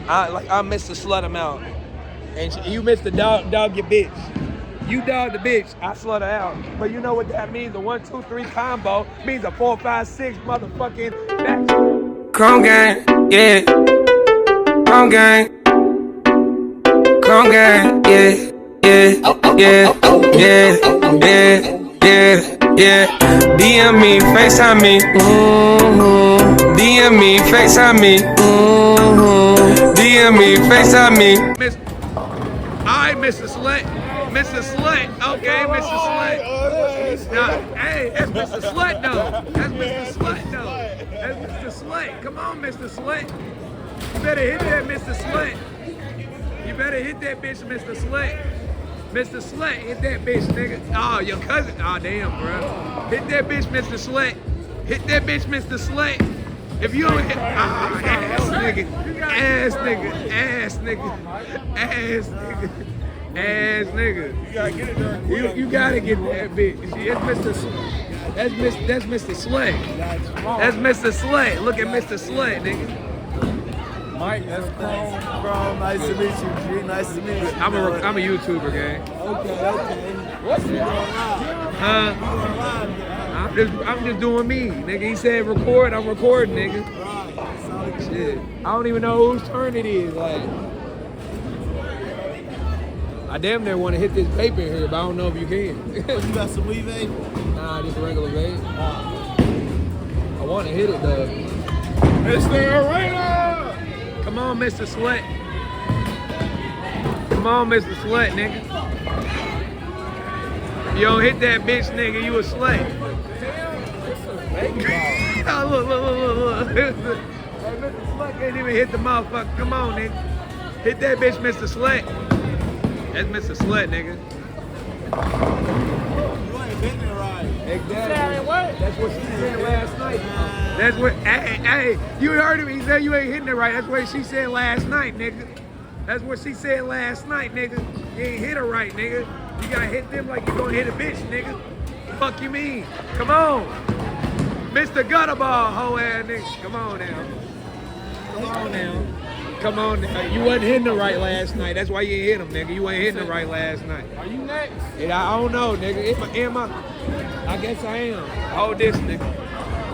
I missed to slut him out. And you missed the dog your bitch. You dog the bitch, I slut her out. But you know what that means? A 1, 2, 3 combo means a 4, 5, 6 motherfucking back. Chrome gang, yeah. Chrome gang. Chrome gang, yeah. DM me, FaceTime me. DM me, FaceTime me. DM me, FaceTime me. Alright, Mr. Slut. Mr. Slut. Okay, Mr. Slut. Nah, hey, that's Mr. Slut though. That's Mr. Slut though. That's Mr. Slut. Come on, Mr. Slut. You better hit that, Mr. Slut. You better hit that bitch, Mr. Slut. Mr. Slut, hit that bitch, nigga. Oh, your cousin. Oh, damn, bro. Hit that bitch, Mr. Slut. Hit that bitch, Mr. Slut. If you don't hit, ass nigga, ass nigga, ass nigga, ass nigga, ass nigga. You gotta get it there. You gotta get that bitch. That's Mr. That's Mr. Slut. That's Mr. Slut. Look at Mr. Slut, nigga. Mike, that's Chrome. Nice to meet you, G. Nice to meet you. I'm a YouTuber, gang. Okay. What's you going live? I'm just doing me, nigga. He said record, I'm recording, nigga. Right. Shit. I don't even know whose turn it is. Like, I damn near want to hit this vape in here, but I don't know if you can. You got some weed vape? Nah, just a regular vape. I want to hit it though. Mr. Arena! Come on, Mr. Slut. Come on, Mr. Slut, nigga. If you don't hit that bitch, nigga, you a slut. Oh, look. Hey, Mr. Slut can't even hit the motherfucker. Come on, nigga. Hit that bitch, Mr. Slut. That's Mr. Slut, nigga. You ain't been there right. Exactly. That's what she said last night. That's what, hey, you heard him. He said you ain't hitting it right. That's what she said last night, nigga. That's what she said last night, nigga. You ain't hit her right, nigga. You gotta hit them like you gonna hit a bitch, nigga. Fuck you mean? Come on. Mr. Gutterball, hoe ass nigga. Come on now. Come on now. You wasn't hitting her right last night. That's why you ain't hit him, nigga. You ain't hitting her right last night. Are you next? Yeah, I don't know, nigga. Am I? I guess I am. Hold this, nigga.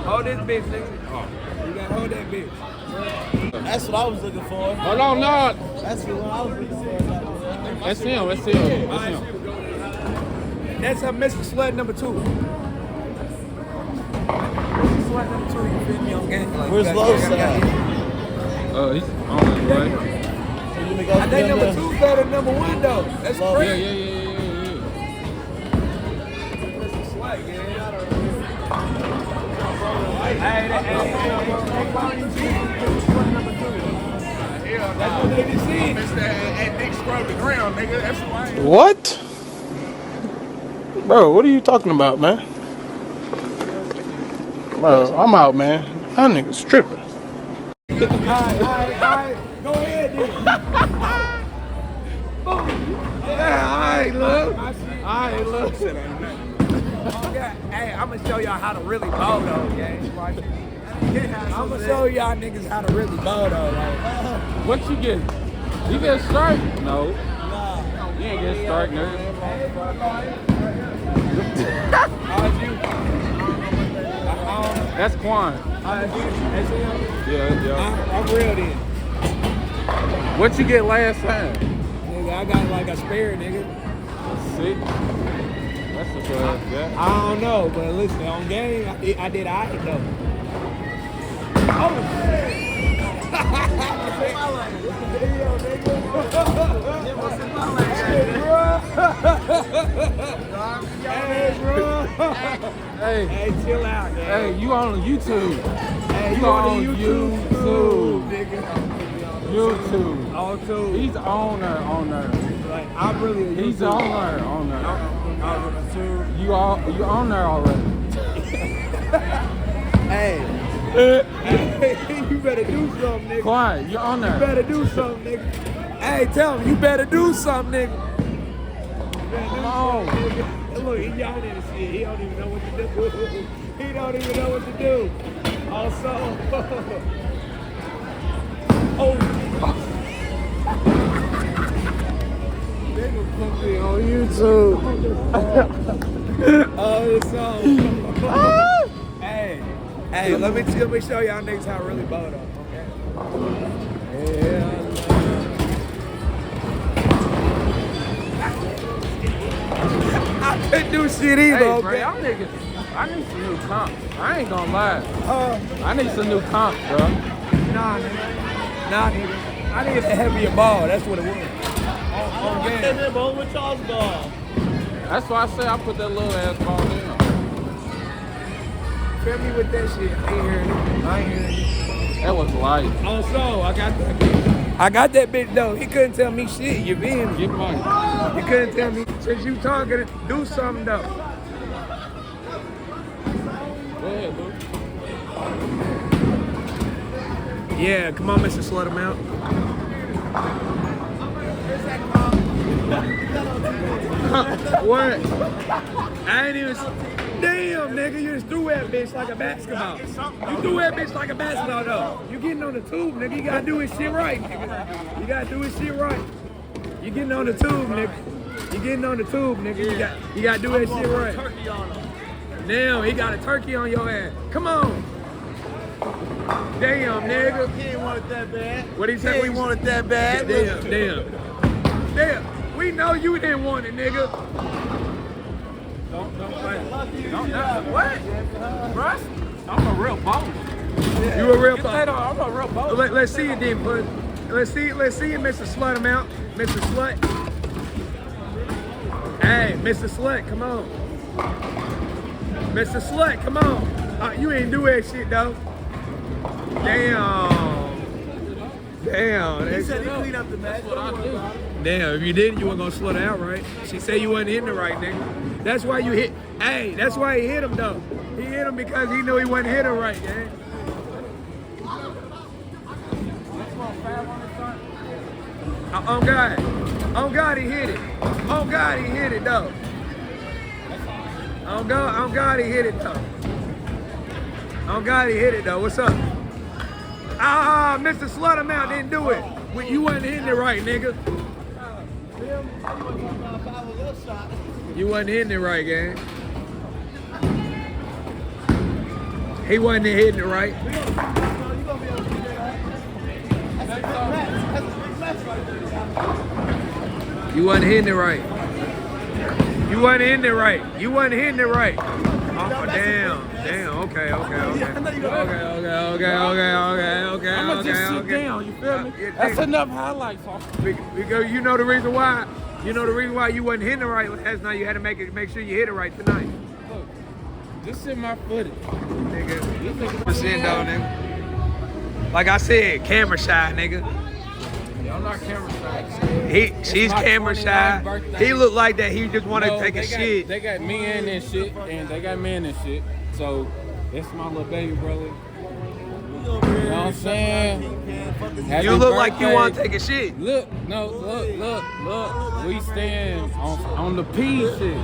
Hold this bitch, nigga. Oh, you gotta hold that bitch. That's what I was looking for. Hold on, no. That's what I was looking for. That's him. That's Mr. Slut number 2. Slut number 2, you feel me on game? Like, Where's Los at? He's on his way. I think number 2 better than number 1 though. That's crazy. Yeah. Mr. Slut, yeah. Hey, that's what they just said. And Nick scrubbed the ground, nigga. That's who I am. What? Bro, what are you talking about, man? Bro, I'm out, man. That nigga's tripping. All right. Go ahead, nigga. Yeah, all right, look. Hey, I'm gonna show y'all how to really bow though, gang. I'm gonna show y'all niggas how to really bow though. Like, What you get? You get a strike? No. You ain't get a strike, nigga. That's Quan. Yeah. I'm real then. What you get last time? Nigga, I got like a spare, nigga. See? That's what's up, yeah. I don't know, but listen, on game, I did alright though. Oh shit! Hey, chill out, man. Hey, you on YouTube. Hey, you on YouTube. Nigga. YouTube. On too. He's on there. Like, I'm really a He's YouTuber. on there. You on there already. Hey, you better do something, nigga. Quiet, you on You there. better do something, nigga. Hey, tell him, you better do something, nigga. Come on. Look, he yawning and shit. He don't even know what to do. He don't even know what to do. Also, oh, YouTube. Oh, it's on. Hey, let me show y'all niggas how I really bowed up, okay? Yeah. I couldn't do shit either, Hey, bro, okay? y'all niggas, I need some new comps. I ain't gonna lie. I need some new comps, bro. Nah, nigga. I needed a heavier ball. That's what it was. On game. That's why I say I put that little ass ball in. Feel me with that shit. I ain't hearing it. That was light. Oh, so I got that bitch. I got that bitch though. He couldn't tell me shit. You feel me? Get money. You couldn't tell me. Since you talking, do something though. Go ahead, bro. Yeah, come on, Mr. Slut him out. What? I ain't even. Damn, nigga, you just threw that bitch like a basketball. You threw that bitch like a basketball, though. You getting on the tube, nigga. You gotta do his shit right, nigga. You gotta do his shit right. You getting on the tube, nigga. You getting on the tube, nigga. You gotta do that shit right. Damn, he got a turkey on your ass. Come on. Damn, nigga. He didn't want it that bad. What he said? We wanted that bad. Damn. We know you didn't want it, nigga. Don't fight. What? Russ? I'm a real boss. You a real boss. I'm a real boss. Let's see it then, bud. Let's see it, Mr. Slut him out. Mr. Slut. Hey, Mr. Slut, come on. Mr. Slut, come on. You ain't do that shit, though. Damn. He said he cleaned up the mess. That's what I do. Damn, if you didn't, you weren't gonna slut out, right? She said you wasn't hitting it right, nigga. That's why you hit. Hey, that's why he hit him, though. He hit him because he knew he wasn't hitting right, gang. On God, he hit it. On God, he hit it, though. On God, he hit it, though. On God, he hit it, though. What's up? Mr. Slut him out didn't do it. You wasn't hitting it right, nigga. You wasn't hitting it right, gang. He wasn't hitting it right. You wasn't hitting it right. You wasn't hitting it right. You wasn't hitting it right. Oh, damn. Okay. I'ma just sit down, you feel me? That's enough highlights. Because you know the reason why. You know the reason why you wasn't hitting it right last night. You had to make sure you hit it right tonight. Look, just in my footage. Nigga. Percent though, nigga. Like I said, camera shy, nigga. Yeah, I'm not camera shy. She's my camera 29th shy. birthday. He looked like that. He just want to No, take a shit. They got men and shit, and they got men and shit. So that's my little baby brother. You know what I'm saying? Happy You look like you birthday. want to take a shit. Look. We stand on the P shit.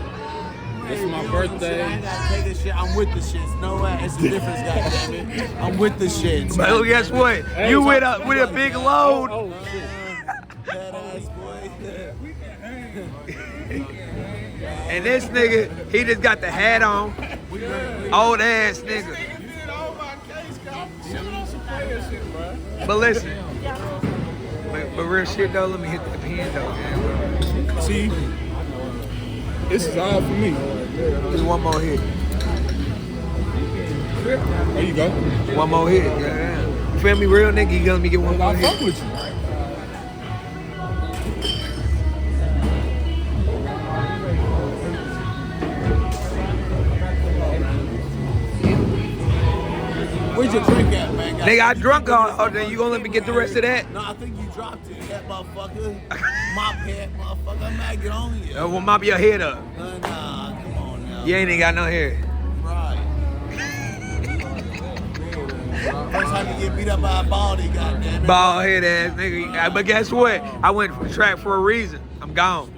It's my birthday. I ain't gotta take this shit. I'm with the shits. No way. It's a difference, goddammit. I'm with the shits. But guess what? You with a big load. Oh shit. Badass boy. And this nigga, he just got the hat on. Old ass nigga. But listen. But real shit though, let me hit the pen though, man. See, this is all for me. Just one more hit. There you go. One more hit. Yeah. You feel me, real nigga? You gonna let me get one more I fuck hit? with you. Where'd your drink at, man? Nigga, I drunk all day. You gonna let me get the rest of that? No, I think you dropped it, that motherfucker. Mop head, motherfucker. I'm not get on you. Well, mop your head up. Nah, come on now. You ain't even got no hair. Right. First time you get beat up by a baldy, goddamn it. Bald head ass nigga. But guess what? I went for track for a reason. I'm gone.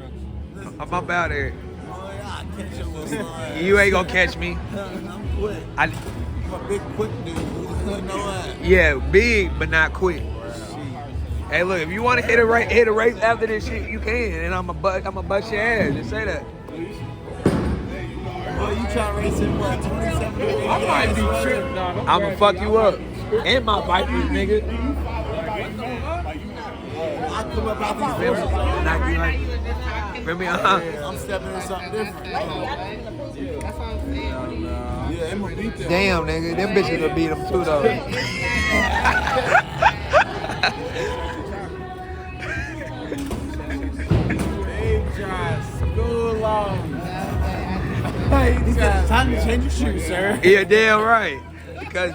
I'm up out here. Boy, I'll catch your little son. You ain't gonna catch me. I'm quick. I, I'm a big quick dude. You know what? yeah, big but not quick. Hey, look, if you want to hit a race after this shit, you can, and I'ma bust your ass. Just say that. Well, you trying to race in what, 27? I might be tripping. I'ma fuck you up. And my Vipers, nigga. I come up out these Feel me? horses. Knock you like. Feel me? I'm stepping in something different. Yeah, Emma beat them. Damn, nigga. Them bitches will beat them too, though. School on. He said, time to change your shoes, sir. Yeah, damn right. Because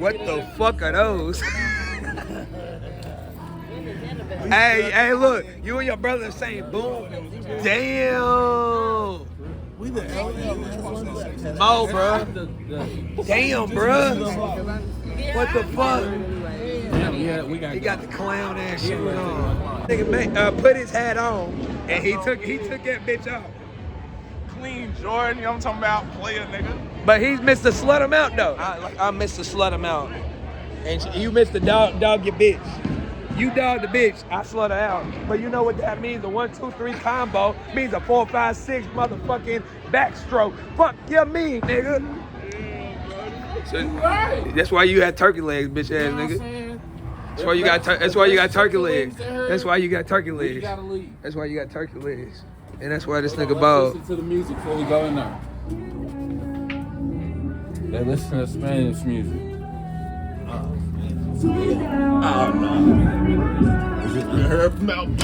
what the fuck are those? Hey, look. You and your brother saying boom. Damn. We the eldest ones. Mo, bro. Damn, bro. What the fuck? Yeah, we got. He got the clown ass shoes on. Nigga put his hat on and he took that bitch off. Clean Jordan, you know what I'm talking about? Player, nigga. But he's Mr. Slut him out though. I'm Mr. Slut him out. And you Mr. Dog your bitch. You dog the bitch, I slut her out. But you know what that means? A 1, 2, 3 combo means a 4, 5, 6 motherfucking backstroke. Fuck you mean, nigga. So, that's why you had turkey legs, bitch ass nigga. That's why you got turkey legs. That's why you got turkey legs. That's why you got turkey legs. And that's why this nigga bald. Listen to the music before we go in there. They listen to Spanish music.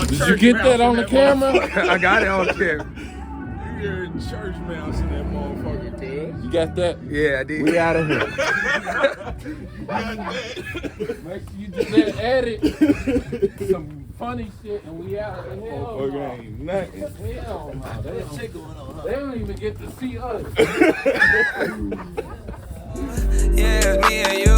Did you get that on the camera? I got it on camera. You hear church mouse in that motherfucker, cuz. You got that? Yeah, I did. We out of here. Make sure you do that edit. Some funny shit and we out of the hell. Motherfucker ain't nothing. Hell no. They don't even get to see us. Yeah, me and you.